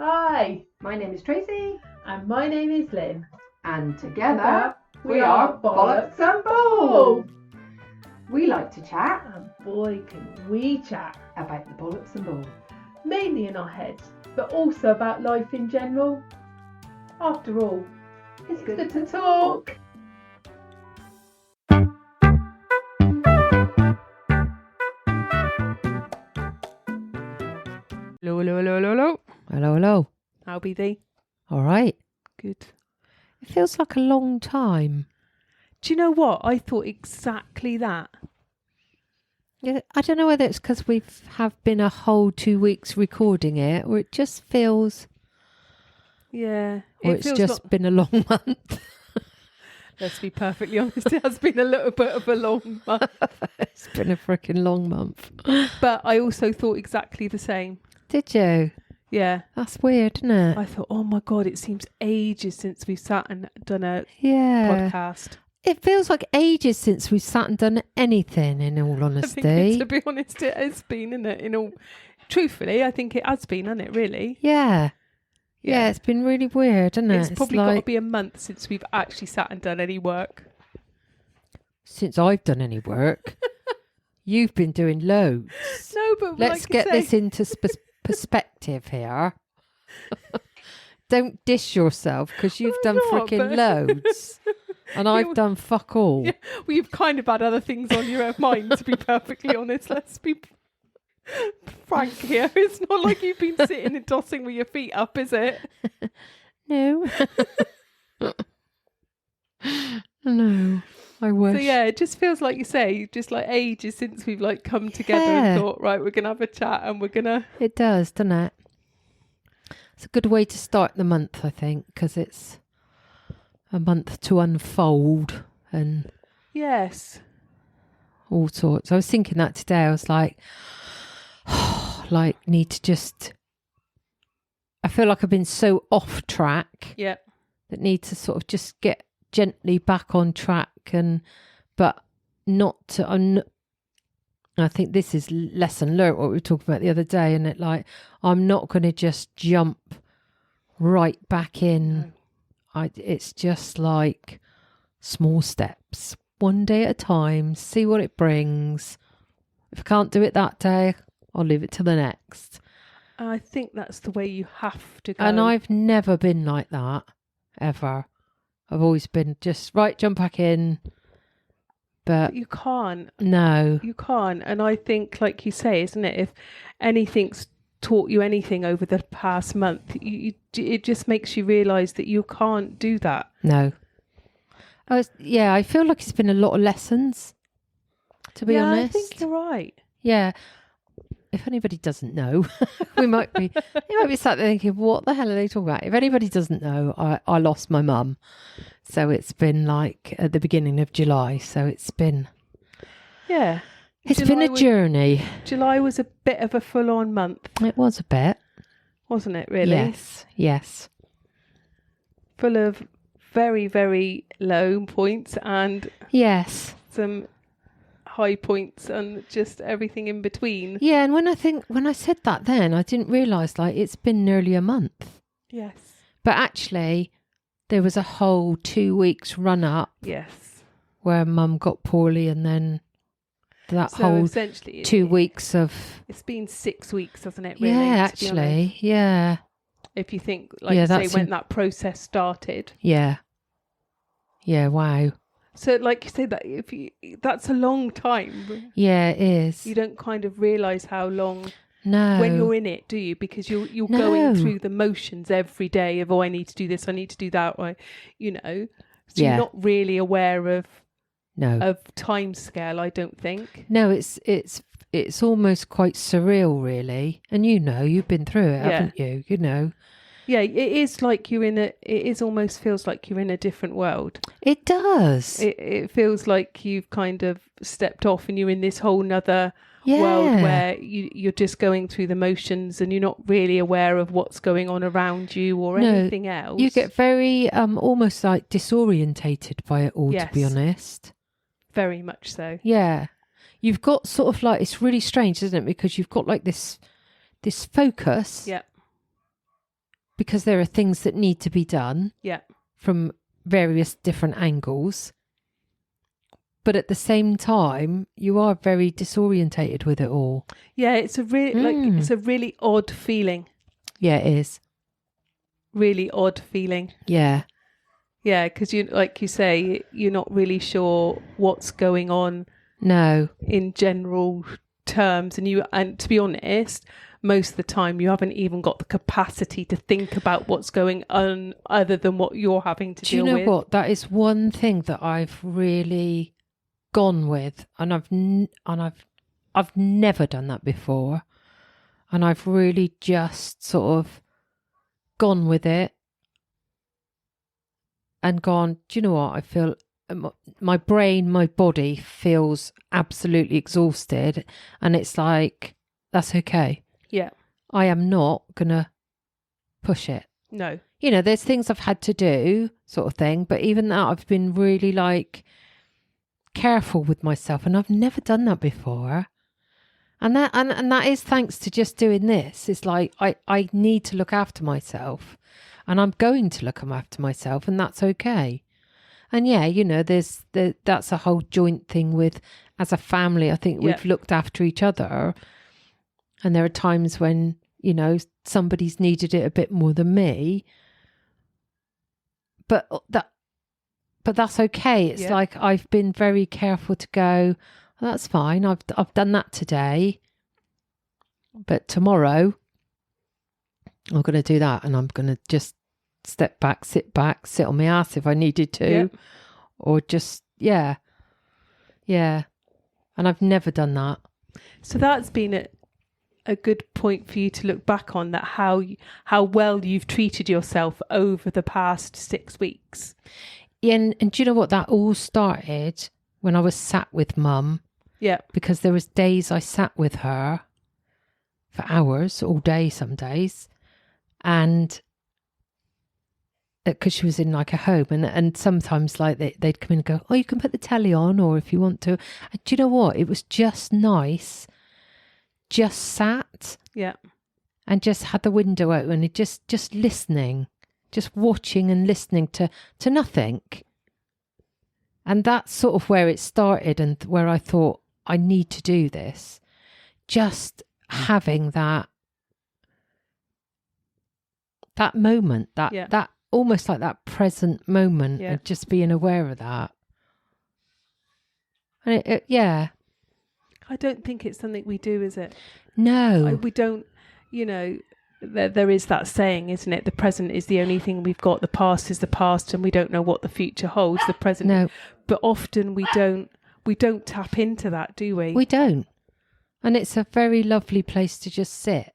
Hi, My name is Tracy, and my name is Lynn. and together we are Bollocks and Balls. We like to chat And boy, can we chat. about the bollocks and balls. Mainly in our heads, but also about life in general. After all, it's good to talk. Hello, hello, hello, hello, hello. Hello, hello. How be thee? All right. Good. It feels like a long time. Do you know what? I thought exactly that. Yeah, I don't know whether it's because we have been a whole 2 weeks recording it, or it just feels, Yeah. or It it's feels just like, been a long month. let's be perfectly honest, it has been a little bit of a long month. It's been a freaking long month. But I also thought exactly the same. Did you? Yeah. That's weird, isn't it? I thought, oh my God, it seems ages since we've sat and done a Yeah. podcast. It feels like ages since we've sat and done anything, in all I honesty. think, to be honest, it has been, isn't it? Truthfully, I think it has been, hasn't it, really? Yeah. Yeah, it's been really weird, isn't it? It's probably got to be a month since we've actually sat and done any work. Since I've done any work. You've been doing loads. No, but Let's like get this into perspective here. Don't dish yourself because you've done freaking loads and I've done fuck all. Yeah, well, you've kind of had other things on your own mind, to be perfectly honest. Let's be frank here. It's not like you've been sitting and tossing with your feet up, is it? No. No, I wish. So yeah, it just feels like you say, just like ages since we've like come together and thought, right, we're going to have a chat and we're going to... It does, doesn't it? It's a good way to start the month, I think, because it's a month to unfold and Yes. all sorts. I was thinking that today. I was like, need to just... I feel like I've been so off track. Yeah. That need to sort of just get gently back on track, but not to... I think this is lesson learnt, what we were talking about the other day, and I'm not going to just jump right back in. No. It's just like small steps, one day at a time, see what it brings. If I can't do it that day, I'll leave it to the next. I think that's the way you have to go. And I've never been like that, ever. I've always been just, right, jump back in. But you can't. No. You can't. And I think, like you say, isn't it, if anything's taught you anything over the past month, it just makes you realise that you can't do that. No. I feel like it's been a lot of lessons, to be honest. I think you're right. Yeah. If anybody doesn't know, you might be sat there thinking, what the hell are they talking about? If anybody doesn't know, I lost my mum. So it's been like at the beginning of July. So it's been... Yeah. It's been a journey. July was a bit of a full-on month. It was a bit. Wasn't it, really? Yes. Full of very, very low points and... Yes. Some high points and just everything in between. Yeah, and when I said that then, I didn't realise it's been nearly a month. Yes. But actually, there was a whole 2 weeks run up. Yes. Where Mum got poorly, and then whole essentially 2 weeks of... It's been 6 weeks, hasn't it, really? Yeah, actually, yeah. If you think, say, when that process started. Yeah. Yeah, wow. So, like you say, that's a long time. Yeah, it is. You don't kind of realise how long when you're in it, do you? Because you're going through the motions every day of, I need to do this, I need to do that, or, So you're not really aware of time scale, I don't think. No, it's almost quite surreal, really. And you've been through it, haven't you? Yeah, it is like it is almost feels like you're in a different world. It does. It feels like you've kind of stepped off and you're in this whole nother world where you're just going through the motions and you're not really aware of what's going on around you or anything else. You get very almost like disorientated by it all, to be honest. Very much so. Yeah. You've got sort of like, it's really strange, isn't it? Because you've got like this focus. Yeah. because there are things that need to be done. Yeah. From various different angles. But at the same time, you are very disorientated with it all. Yeah, it's a really it's a really odd feeling. Yeah, it is. Really odd feeling. Yeah. Yeah, because you, like you say, you're not really sure what's going on. No. In general terms, and to be honest, most of the time you haven't even got the capacity to think about what's going on other than what you're having to deal with. Do you know what? That is one thing that I've really gone with, and I've never done that before, and I've really just sort of gone with it and gone, do you know what? I feel my brain, my body feels absolutely exhausted, and it's like, that's okay. Yeah. I am not gonna push it. No. You know, there's things I've had to do, sort of thing, but even that, I've been really like careful with myself, and I've never done that before. And that is thanks to just doing this. It's like I need to look after myself, and I'm going to look after myself, and that's okay. And yeah, you know, that's a whole joint thing with, as a family, I think we've looked after each other. And there are times when, you know, somebody's needed it a bit more than me. But that's okay. It's like I've been very careful to go, oh, that's fine. I've done that today. But tomorrow I'm going to do that, and I'm going to just step back, sit on my ass if I needed to, or just, yeah. And I've never done that. So that's been a good point for you to look back on, that how well you've treated yourself over the past 6 weeks. Yeah, and do you know what? That all started when I was sat with Mum. Yeah. Because there was days I sat with her for hours, all day some days, and because she was in like a home, and sometimes like they'd come in and go, oh, you can put the telly on, or if you want to. And do you know what? It was just nice. Just sat. Yeah. And just had the window open and just listening, just watching and listening to nothing. And that's sort of where it started, and where I thought, I need to do this. Just having that moment, that almost like that present moment, and just being aware of that. And I don't think it's something we do, is it? No. We don't, you know, there is that saying, isn't it? The present is the only thing we've got. The past is the past, and we don't know what the future holds. The present. No. But often we don't tap into that, do we? We don't. And it's a very lovely place to just sit.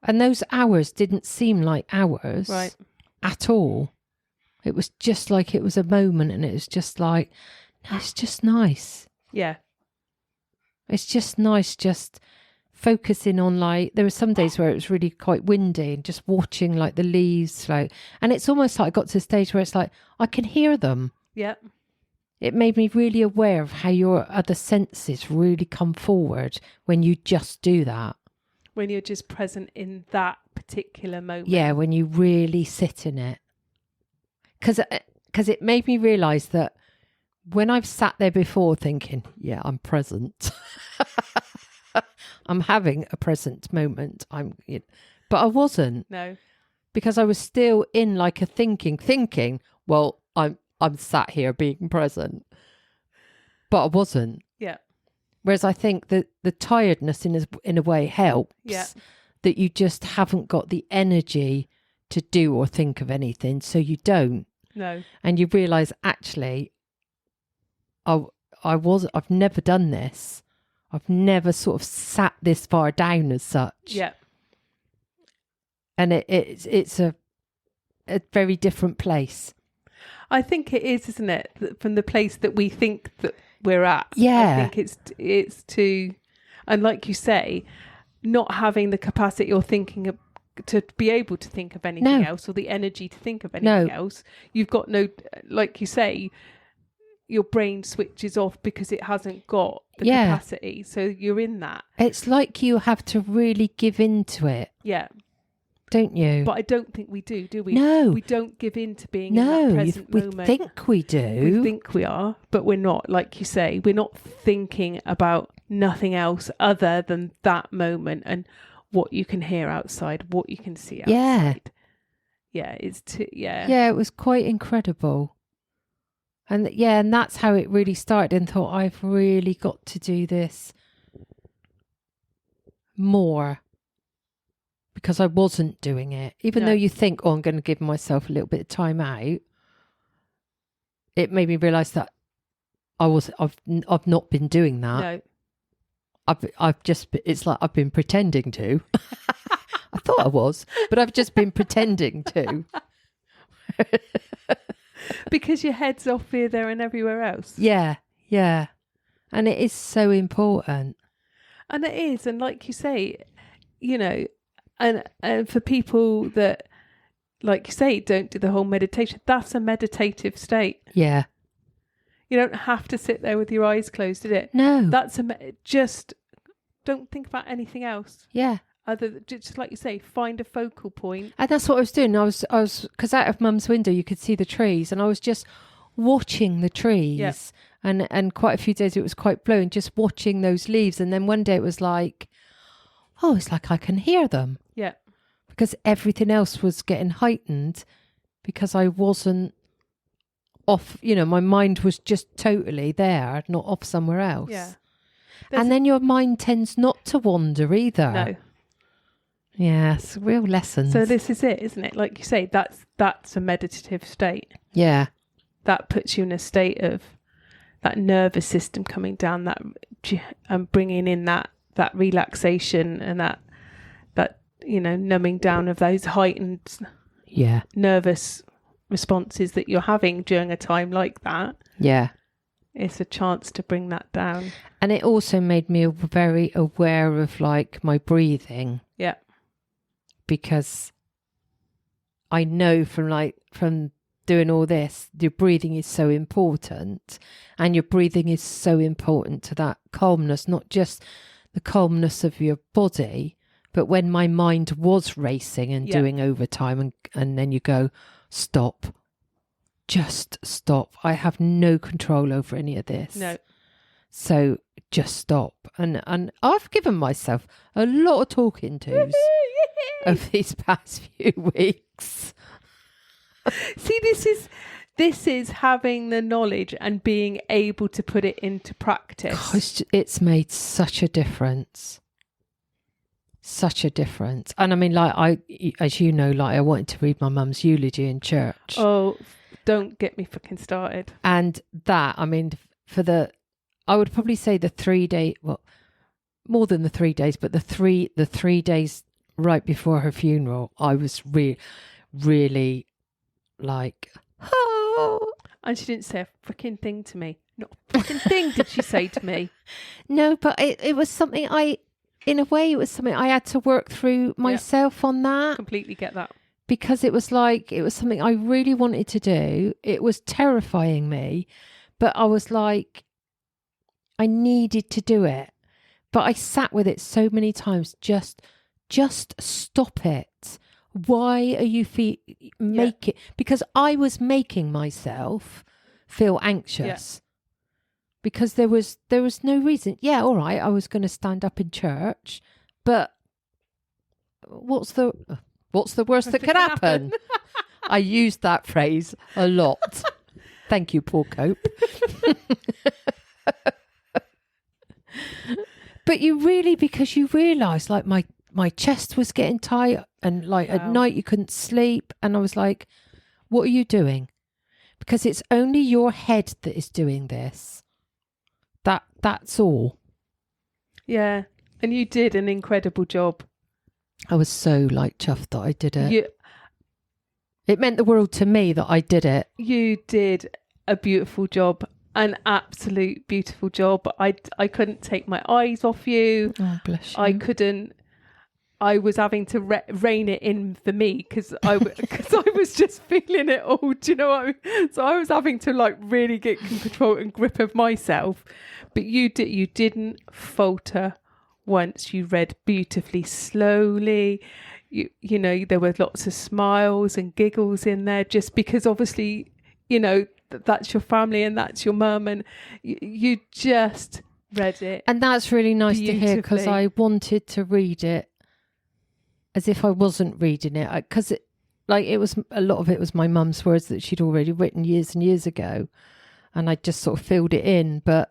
And those hours didn't seem like hours at all. It was just like it was a moment, and it was just like, no, it's just nice. Yeah. It's just nice, just focusing on, like, there were some days where it was really quite windy, and just watching like the leaves float. And it's almost like I got to a stage where it's like, I can hear them. Yeah. It made me really aware of how your other senses really come forward when you just do that. When you're just present in that particular moment. Yeah, when you really sit in it. Because it made me realise that when I've sat there before thinking, yeah, I'm present. I'm having a present moment. But I wasn't. No. Because I was still in like a thinking, well, I'm sat here being present. But I wasn't. Yeah. Whereas I think that the tiredness in a way helps, that you just haven't got the energy to do or think of anything, so you don't. No. And you realise, actually, I've never done this. I've never sort of sat this far down as such. Yeah. And it's a very different place. I think it is, isn't it? From the place that we think that we're at. Yeah. I think it's to, and like you say, not having the capacity or thinking of, to be able to think of anything else, or the energy to think of anything else. You've got no, like you say, your brain switches off because it hasn't got the capacity. So you're in that. It's like you have to really give into it. Yeah. don't you? But I don't think we do we? No. We don't give in to being in that present we moment. think we do. We think we are, but we're not. Like you say, we're not thinking about nothing else other than that moment and what you can hear outside, what you can see outside. Yeah, Yeah, it was quite incredible. And and that's how it really started, and thought, I've really got to do this more, because I wasn't doing it. Even though you think, I'm going to give myself a little bit of time out, it made me realise that I've not been doing that. No. It's like I've been pretending to. I thought I was, but I've just been pretending to. Because your head's off here, there and everywhere else. Yeah. And it is so important. And it is. And like you say, and for people that, like you say, don't do the whole meditation, that's a meditative state. Yeah. You don't have to sit there with your eyes closed, did it? No. That's just don't think about anything else. Yeah. Just like you say, find a focal point. And that's what I was doing. I was because out of Mum's window you could see the trees, and I was just watching the trees. Yeah. And quite a few days it was quite blue, and just watching those leaves. And then one day it was like, it's like I can hear them. Yeah. Because everything else was getting heightened, because I wasn't off. My mind was just totally there, not off somewhere else. Yeah. And then your mind tends not to wander either. No. Yes, real lessons. So this is it, isn't it? Like you say, that's a meditative state. Yeah. That puts you in a state of that nervous system coming down, that and bringing in that relaxation and that numbing down of those heightened nervous responses that you're having during a time like that. Yeah. It's a chance to bring that down. And it also made me very aware of like my breathing. Yeah. Because I know from doing all this, your breathing is so important, and your breathing is so important to that calmness, not just the calmness of your body, but when my mind was racing and doing overtime, and then you go, stop, just stop. I have no control over any of this. No. So just stop. And I've given myself a lot of talking tos of these past few weeks. See, this is having the knowledge and being able to put it into practice. Gosh, it's made such a difference. Such a difference. And I mean, like as you know, like I wanted to read my mum's eulogy in church. Oh, don't get me fucking started. And that, I mean, I would probably say the 3 day, well, more than the 3 days, but the three days right before her funeral, I was really like, oh. And she didn't say a freaking thing to me. Not a freaking thing did she say to me. No, but it was something in a way, it was something I had to work through myself on that. Completely get that. Because it was something I really wanted to do. It was terrifying me, but I was like, I needed to do it. But I sat with it so many times. Just stop it. Why are you make it? Because I was making myself feel anxious. Because there was no reason. Yeah, all right, I was going to stand up in church, but what's the worst that could happen? I used that phrase a lot. Thank you, Paul Cope. But because you realise, like my chest was getting tight, and like at night you couldn't sleep, and I was like, what are you doing? Because it's only your head that is doing this. That's all. Yeah. And you did an incredible job. I was so like chuffed that I did it. It meant the world to me that I did it. You did a beautiful job. An absolute beautiful job. I couldn't take my eyes off you. Oh, bless you. I was having to rein it in for me because I was just feeling it all. Do you know what I mean? So I was having to like really get control and grip of myself. But you didn't falter once. You read beautifully slowly. you know, there were lots of smiles and giggles in there, just because obviously, you know, that's your family and that's your mum, and you just read it. And that's really nice to hear, because I wanted to read it as if I wasn't reading it, because it was a lot of it was my mum's words that she'd already written years and years ago, and I just sort of filled it in, but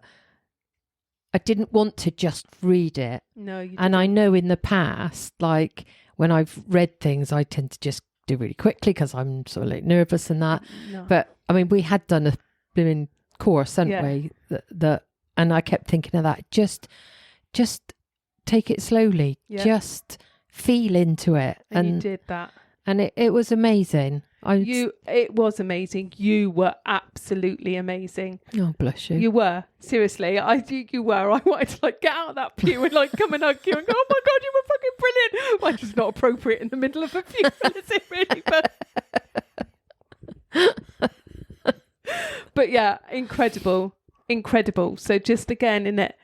I didn't want to just read it. No, you didn't. And I know in the past, like when I've read things, I tend to just do really quickly because I'm sort of like nervous and that. No. But I mean, we had done a blooming course, hadn't we? That, and I kept thinking of that. Just take it slowly. Yeah. Just feel into it. And you did that. And it was amazing. It was amazing. You were absolutely amazing. Oh, bless you. You were. Seriously. You were. I wanted to like get out of that pew and like come and hug you and go, oh my God, you were fucking brilliant. Well, it's just not appropriate in the middle of a funeral, is it really? But yeah, incredible. Incredible. So just again, in it,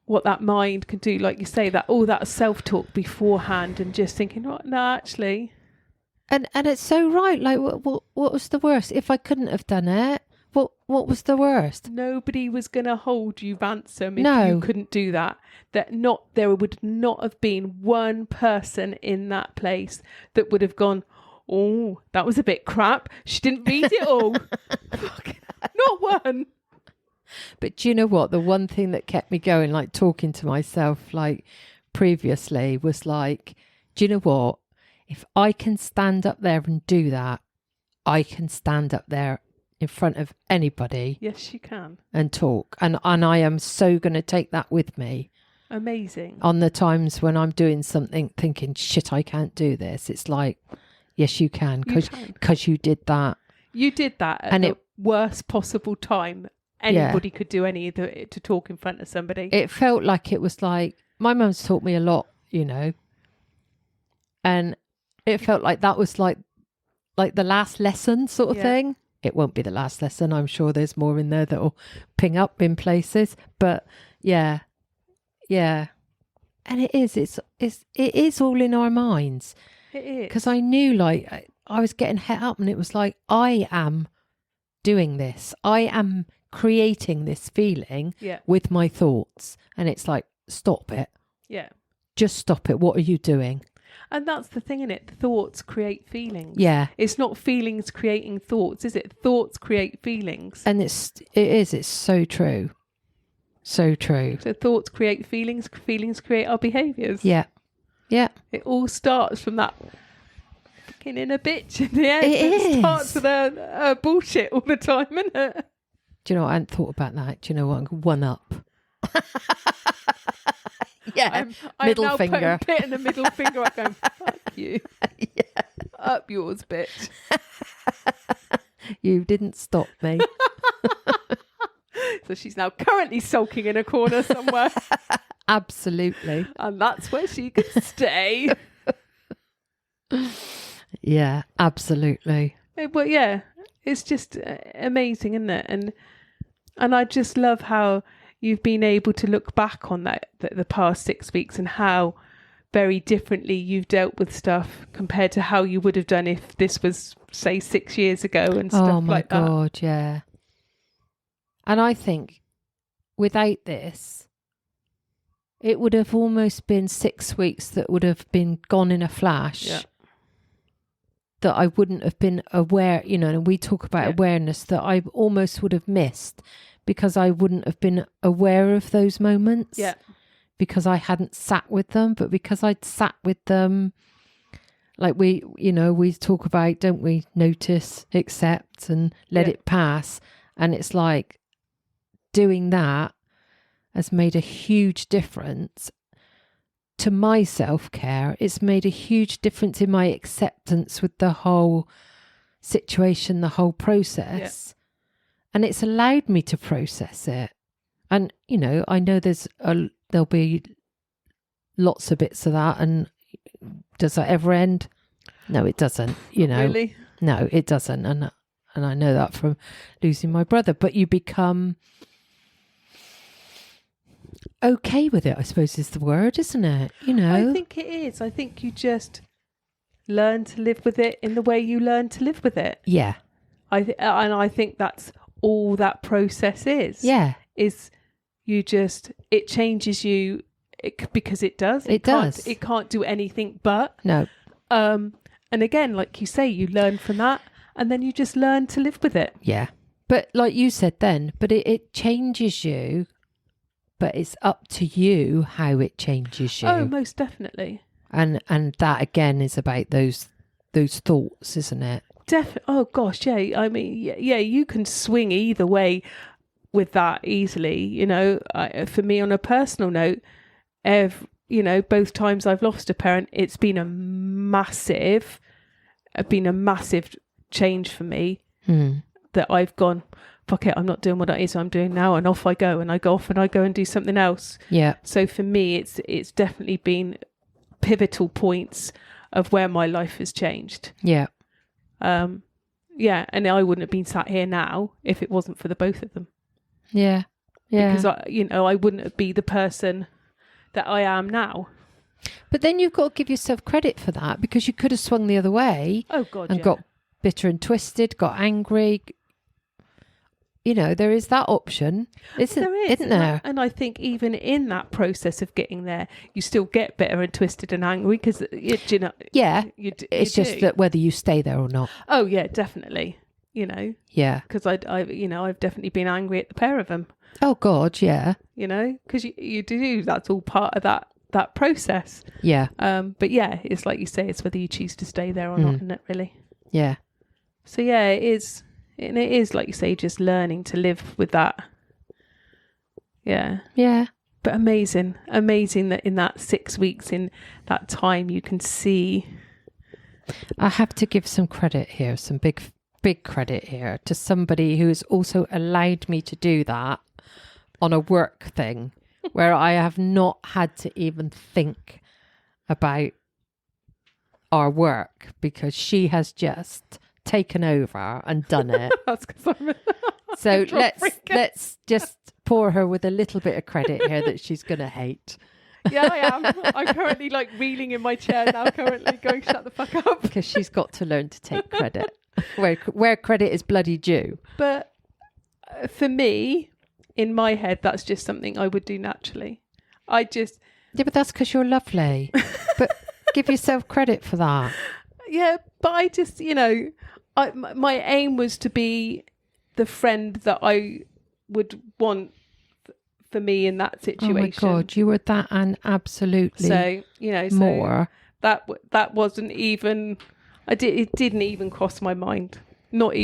what that mind can do, like you say, that all that self-talk beforehand and just thinking, oh, no, actually... And it's so right. Like, what was the worst? If I couldn't have done it, what was the worst? Nobody was going to hold you ransom if No. you couldn't do that. There would not have been one person in that place that would have gone, oh, that was a bit crap. She didn't read it all. Not one. But do you know what? The one thing that kept me going, like talking to myself, like previously, was like, do you know what? If I can stand up there and do that, I can stand up there in front of anybody. Yes, you can. And talk. And I am so going to take that with me. Amazing. On the times when I'm doing something thinking, shit, I can't do this. It's like, yes, you can. Because you did that. You did that at the worst possible time anybody could do to talk in front of somebody. It felt like it was like, my mum's taught me a lot, you know. And it felt like that was like the last lesson sort of thing. It won't be the last lesson. I'm sure there's more in there that'll ping up in places. But yeah. And it is all in our minds. It is. Because I knew, like, I was getting het up, and it was like, I am doing this. I am creating this feeling with my thoughts. And it's like, stop it. Yeah. Just stop it. What are you doing? And that's the thing, in it. Thoughts create feelings. Yeah. It's not feelings creating thoughts, is it? Thoughts create feelings. And it's so true. So true. So thoughts create feelings. Feelings create our behaviours. Yeah. Yeah. It all starts from that fucking inner bitch in the end. It starts with a bullshit all the time, isn't it? Do you know what? I hadn't thought about that. Do you know what? One up. Yeah, middle I'm now finger. Putting a middle finger up, going, fuck you. Yeah. Up yours, bitch. You didn't stop me. So she's now currently sulking in a corner somewhere. Absolutely. And that's where she can stay. Yeah, absolutely. But yeah, it's just amazing, isn't it? And I just love how you've been able to look back on the past 6 weeks and how very differently you've dealt with stuff compared to how you would have done if this was, say, 6 years ago and stuff like that. Oh my God, yeah. And I think without this, it would have almost been 6 weeks that would have been gone in a flash. Yeah. That I wouldn't have been aware, you know, and we talk about awareness, that I almost would have missed because I wouldn't have been aware of those moments. Yeah. Because I hadn't sat with them, but because I'd sat with them, like we talk about, don't we, notice, accept and let it pass. And it's like doing that has made a huge difference to my self-care. It's made a huge difference in my acceptance with the whole situation, the whole process. Yeah. And it's allowed me to process it. And, you know, I know there'll be lots of bits of that. And does that ever end? No, it doesn't. You know, really? No, it doesn't. And I know that from losing my brother. But you become okay with it, I suppose is the word, isn't it? You know, I think it is. I think you just learn to live with it in the way you learn to live with it. Yeah. And I think that's all that process is. Yeah. Is it changes you because it does. It does. It can't do anything but. No. And again, like you say, you learn from that and then you just learn to live with it. Yeah. But like you said then, but it changes you, but it's up to you how it changes you. Oh, most definitely. And that again is about those thoughts, isn't it? Oh gosh, yeah. I mean, yeah, you can swing either way with that easily. You know, for me, on a personal note, both times I've lost a parent, it's been a massive change for me. That I've gone, fuck it, I'm not doing what it is I'm doing now, and off I go, and I go off and I go and do something else. Yeah. So for me, it's definitely been pivotal points of where my life has changed. Yeah. Yeah, and I wouldn't have been sat here now if it wasn't for the both of them. Yeah. Yeah. Because I wouldn't be the person that I am now. But then you've got to give yourself credit for that, because you could have swung the other way. Oh God. And got bitter and twisted, got angry. You know, there is that option, isn't there? And I think even in that process of getting there, you still get bitter and twisted and angry because, it's just that whether you stay there or not. Oh, yeah, definitely. You know? Yeah. Because I've definitely been angry at the pair of them. Oh, God, yeah. You know, because you do, that's all part of that process. Yeah. But yeah, it's like you say, it's whether you choose to stay there or not, isn't it, really? Yeah. So yeah, it is. And it is, like you say, just learning to live with that. Yeah. Yeah. But amazing that in that 6 weeks, in that time, you can see. I have to give some credit here, some big credit here to somebody who's also allowed me to do that on a work thing where I have not had to even think about our work, because she has just taken over and done it. That's because I'm so let's just pour her with a little bit of credit here that she's gonna hate. Yeah, I am. I'm currently like reeling in my chair now, currently going, shut the fuck up. Because she's got to learn to take credit where credit is bloody due. But for me, in my head, that's just something I would do naturally. Yeah, but that's because you're lovely. But give yourself credit for that. Yeah, but I just, my aim was to be the friend that I would want for me in that situation. Oh my God, you were that, and absolutely. So, more. That wasn't even. It didn't even cross my mind. Not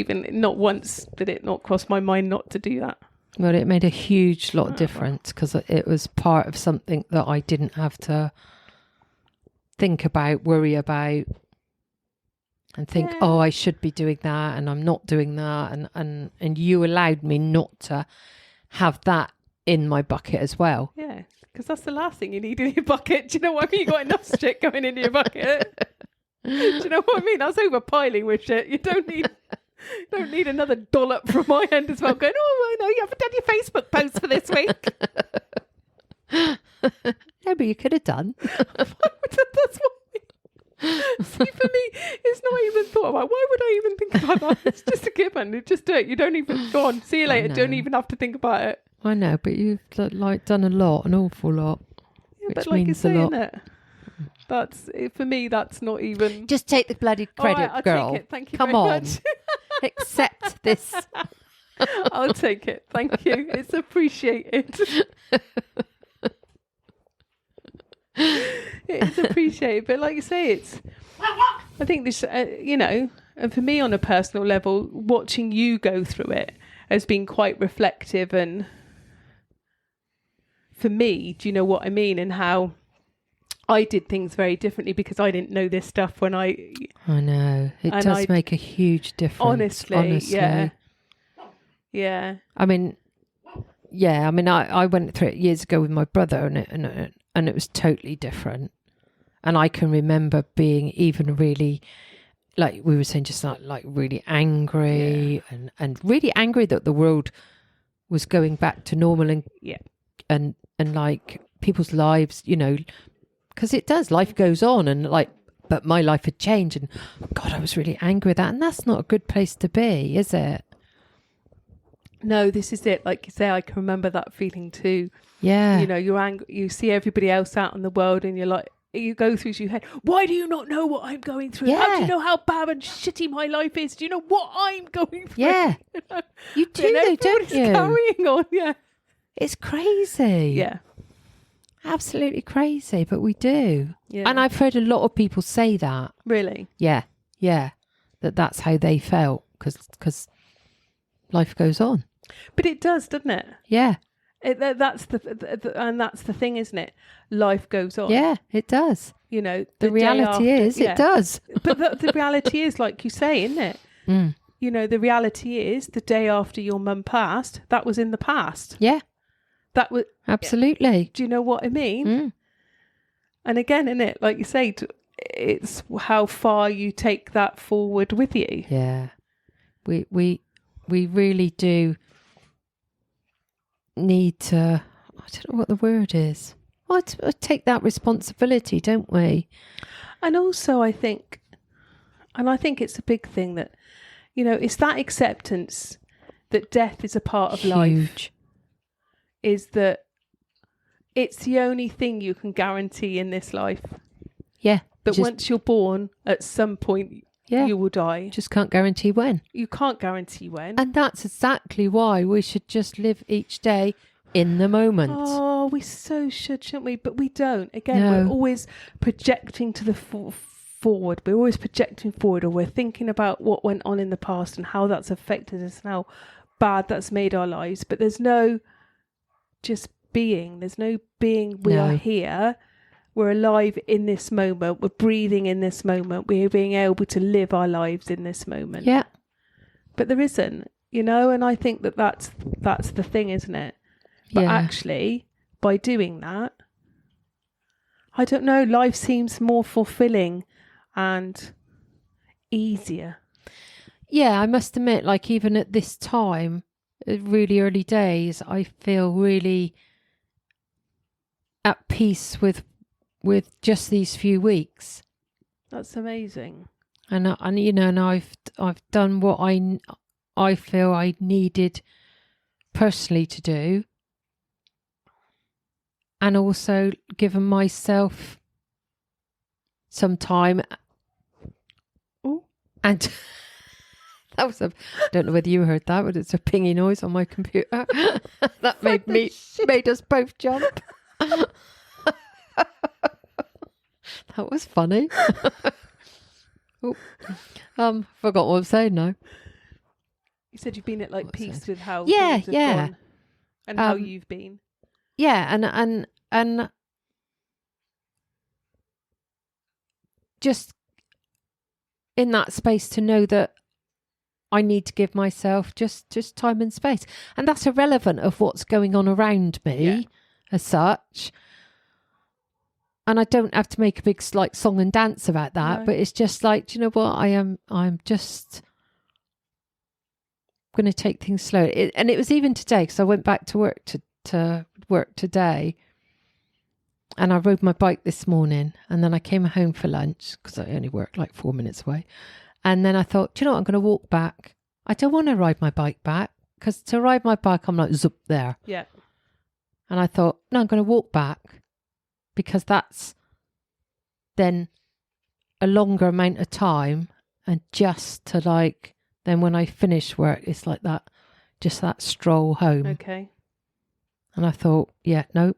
once did it not cross my mind not to do that. Well, it made a huge lot of difference, because it was part of something that I didn't have to think about, worry about. And think, I should be doing that, and I'm not doing that, and you allowed me not to have that in my bucket as well. Yeah, because that's the last thing you need in your bucket. Do you know what I mean? You got enough shit going into your bucket. Do you know what I mean? That's overpiling with shit. You don't need another dollop from my end as well. Going, I know you haven't done your Facebook post for this week. No, but you could have done. That's what. See, for me, it's not even thought about. Why would I even think about that? It's just a given. You just do it. You don't even go on. See you later. Don't even have to think about it. I know, but you've done an awful lot. Yeah, but like you're saying it, that's for me. That's not even. Just take the bloody credit, I'll girl. Take it. Thank you. Come very on, much. Accept this. I'll take it. Thank you. It's appreciated. It's appreciated, but like you say, I think this, and for me on a personal level, watching you go through it has been quite reflective, and for me, do you know what I mean? And how I did things very differently because I didn't know this stuff when I know. It does make a huge difference. Honestly. Yeah. Yeah. I mean, I went through it years ago with my brother, and it was totally different. And I can remember being even really, like we were saying just like really angry, and really angry that the world was going back to normal, and like people's lives, because it does, life goes on, and like but my life had changed, and God, I was really angry with that, and that's not a good place to be, is it? No, this is it. Like you say, I can remember that feeling too. Yeah. You know, you're angry. You see everybody else out in the world, and you're like, you go through your head. Why do you not know what I'm going through? How do you know how bad and shitty my life is? Do you know what I'm going through? Yeah. You do, though, don't you? Carrying on. Yeah. It's crazy. Yeah. Absolutely crazy, but we do. Yeah. And I've heard a lot of people say that. Really? Yeah. That's how they felt, because life goes on. But it does, doesn't it? Yeah. That's the thing, isn't it? Life goes on. Yeah, it does. You know, the reality is it does. But the reality is, like you say, isn't it? Mm. You know, the reality is the day after your mum passed, that was in the past. Yeah. That was absolutely. Do you know what I mean? Mm. And again, in it, like you say, it's how far you take that forward with you. Yeah, we really do need to. I don't know what the word is. Take that responsibility, don't we? And also, I think it's a big thing that, you know, it's that acceptance that death is a part of life. Is that it's the only thing you can guarantee in this life. Yeah. That once you're born, at some point, you will die. Just can't guarantee when. You can't guarantee when. And that's exactly why we should just live each day in the moment. Oh, we so should, shouldn't we? But we don't. Again, we're always projecting to the forward. We're always projecting forward, or we're thinking about what went on in the past and how that's affected us and how bad that's made our lives. But there's no just being. There's no being. We are here. We're alive in this moment. We're breathing in this moment. We're being able to live our lives in this moment. Yeah. But there isn't, you know, and I think that's the thing, isn't it? But actually, by doing that, I don't know, life seems more fulfilling and easier. Yeah, I must admit, like even at this time, really early days, I feel really at peace with just these few weeks. That's amazing. And you know, and I've done what I feel I needed personally to do, and also given myself some time. Ooh. And that was I don't know whether you heard that, but it's a pingy noise on my computer. That made us both jump. That was funny. Forgot what I'm saying now. You said you've been at like peace with how things have gone and how you've been. Yeah, and just in that space to know that I need to give myself just time and space, and that's irrelevant of what's going on around me as such. And I don't have to make a big like song and dance about that, but it's just like, do you know what? I'm just going to take things slow. And it was even today, because I went back to work to work today, and I rode my bike this morning, and then I came home for lunch because I only worked like 4 minutes away. And then I thought, do you know what? I'm going to walk back. I don't want to ride my bike back, because to ride my bike, I'm like zoop there. Yeah. And I thought, no, I'm going to walk back, because that's then a longer amount of time, and just to like, then when I finish work, it's like that, just that stroll home. Okay. And I thought, no,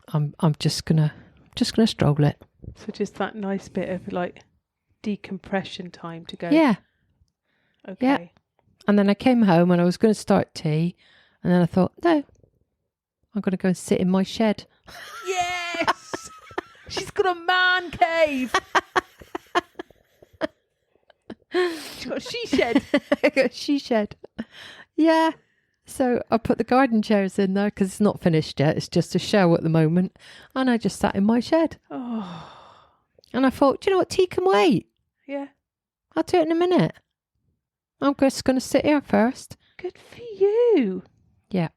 I'm just gonna stroll it. So just that nice bit of like decompression time to go. Yeah. Okay. Yeah. And then I came home and I was going to start tea, and then I thought, no, I'm going to go and sit in my shed. Yes! She's got a man cave. She's got a she shed. I got a she shed. Yeah. So I put the garden chairs in there, because it's not finished yet. It's just a show at the moment. And I just sat in my shed. Oh. And I thought, do you know what? Tea can wait. Yeah. I'll do it in a minute. I'm just going to sit here first. Good for you. Yeah.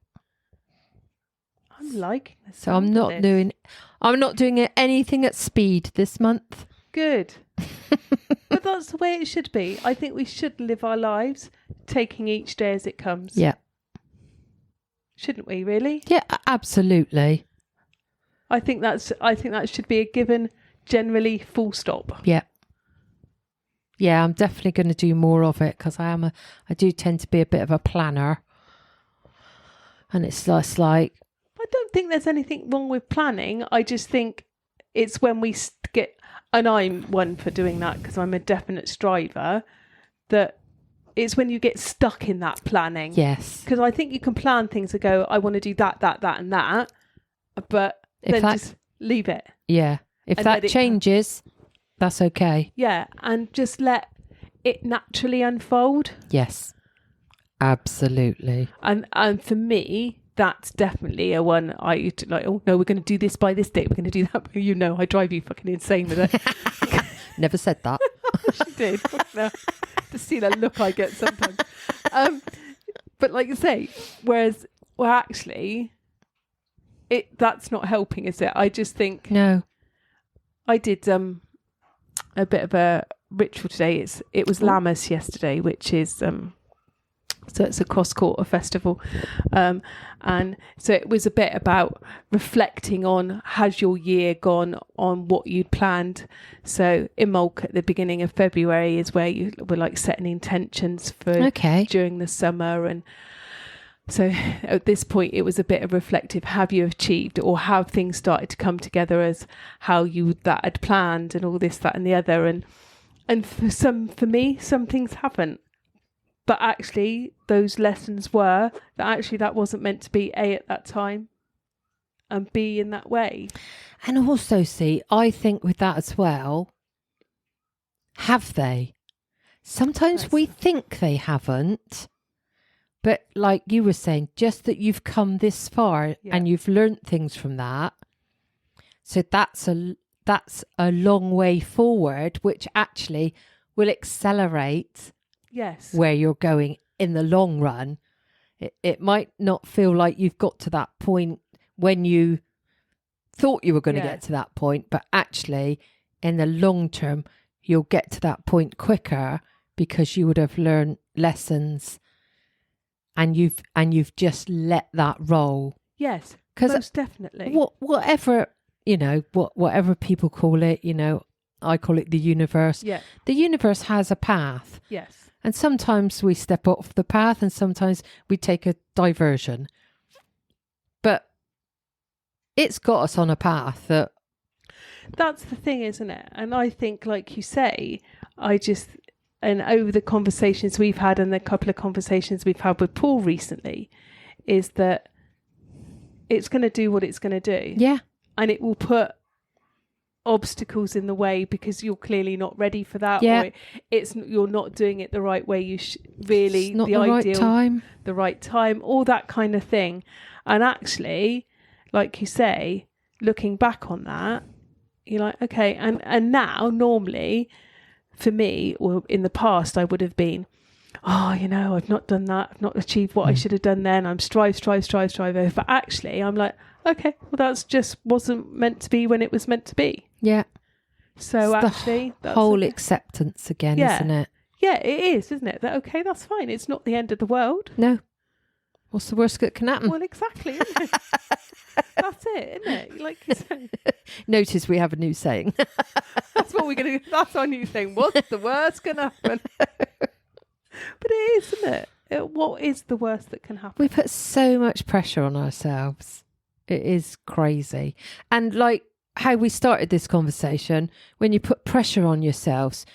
I'm liking this. So I'm not doing anything at speed this month. Good. But that's the way it should be. I think we should live our lives taking each day as it comes. Yeah. Shouldn't we, really? Yeah, absolutely. I think that should be a given, generally, full stop. Yeah. Yeah, I'm definitely going to do more of it because I do tend to be a bit of a planner. And it's just like... I don't think there's anything wrong with planning. I just think it's when we get... And I'm one for doing that because I'm a definite striver, that it's when you get stuck in that planning. Yes. Because I think you can plan things and go, I want to do that, and that, but then just leave it. Yeah. If that changes, that's okay. Yeah, and just let it naturally unfold. Yes. Absolutely. And for me, that's definitely a one I used to like, oh no, we're going to do this by this date, we're going to do that. You know, I drive you fucking insane with it. Never said that. She did. No. To see that look I get sometimes. But like you say, actually, that's not helping, is it? I just think... No. I did a bit of a ritual today. It was Lammas yesterday, which is... So it's a cross-quarter festival. And so it was a bit about reflecting on, has your year gone on what you'd planned? So Imolc at the beginning of February is where you were like setting intentions for during the summer. And so at this point, it was a bit of reflective. Have you achieved, or have things started to come together as how you that had planned, and all this, that and the other? And for me, some things haven't. But actually, those lessons were that actually that wasn't meant to be A at that time, and B in that way. And also, see, I think with that as well, have they? Sometimes we think they haven't, but like you were saying, just that you've come this far and you've learnt things from that. So that's a long way forward, which actually will accelerate where you're going in the long run. It might not feel like you've got to that point when you thought you were going to get to that point, but actually in the long term, you'll get to that point quicker because you would have learned lessons and you've just let that roll. Yes, most definitely. Whatever people call it, I call it the universe. Yeah. The universe has a path. Yes. And sometimes we step off the path and sometimes we take a diversion. But it's got us on a path that... That's the thing, isn't it? And I think, like you say, and over the conversations we've had and the couple of conversations we've had with Paul recently, is that it's going to do what it's going to do. Yeah. And it will put obstacles in the way because you're clearly not ready for that, or you're not doing it the right way. Really, it's not the right time, all that kind of thing. And actually, like you say, looking back on that, you're like, okay, and now normally for me, or in the past, I would have been, I've not done that, I've not achieved what I should have done then, I'm strive over. But actually I'm like, okay, well, that's just wasn't meant to be when it was meant to be. Yeah. So it's actually, the whole acceptance again, isn't it? Yeah, it is, isn't it? That okay, that's fine. It's not the end of the world. No. What's the worst that can happen? Well, exactly, isn't it? That's it, isn't it? Like you said. Notice we have a new saying. That's what we're gonna. That's our new saying. What's the worst can happen? But it is, isn't it? What is the worst that can happen? We put so much pressure on ourselves. It is crazy. And like how we started this conversation, when you put pressure on yourselves,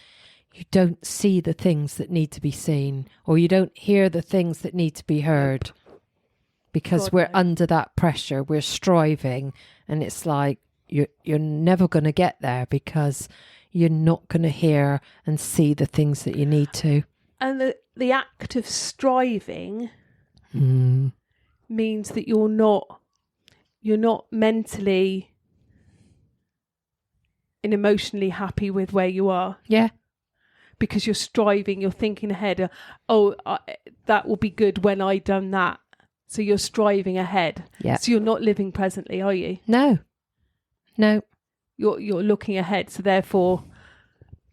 you don't see the things that need to be seen, or you don't hear the things that need to be heard, because we're under that pressure. We're striving, and it's like you're never going to get there because you're not going to hear and see the things that you need to. And the act of striving means that you're not mentally and emotionally happy with where you are. Yeah. Because you're striving, you're thinking ahead. That will be good when I done that. So you're striving ahead. Yeah. So you're not living presently, are you? No. You're looking ahead. So therefore,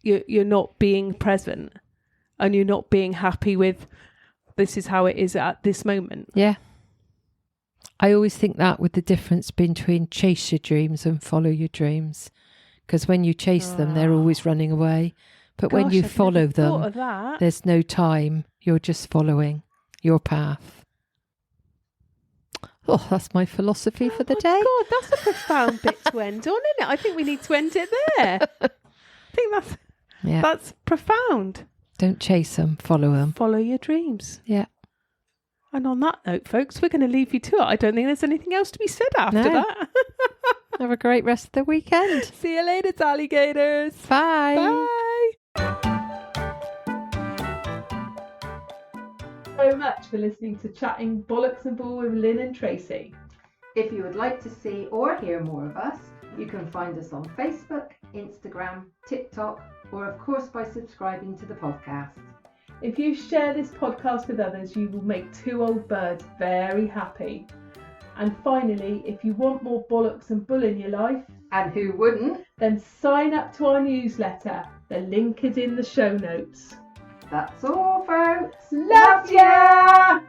you're not being present, and you're not being happy with this is how it is at this moment. Yeah. I always think that with the difference between chase your dreams and follow your dreams. Because when you chase them, they're always running away. But when you follow them, there's no time. You're just following your path. Oh, that's my philosophy for the day. God, that's a profound bit to end on, isn't it? I think we need to end it there. I think that's profound. Don't chase them, follow them. Follow your dreams. Yeah. And on that note, folks, we're going to leave you to it. I don't think there's anything else to be said after that. Have a great rest of the weekend. See you later, alligators. Bye. Bye. So much for listening to Chatting Bollocks and Bull with Lynn and Tracy. If you would like to see or hear more of us, you can find us on Facebook, Instagram, TikTok, or of course by subscribing to the podcast. If you share this podcast with others, you will make two old birds very happy. And finally, if you want more bollocks and bull in your life, and who wouldn't, then sign up to our newsletter. The link is in the show notes. That's all, folks. Love ya!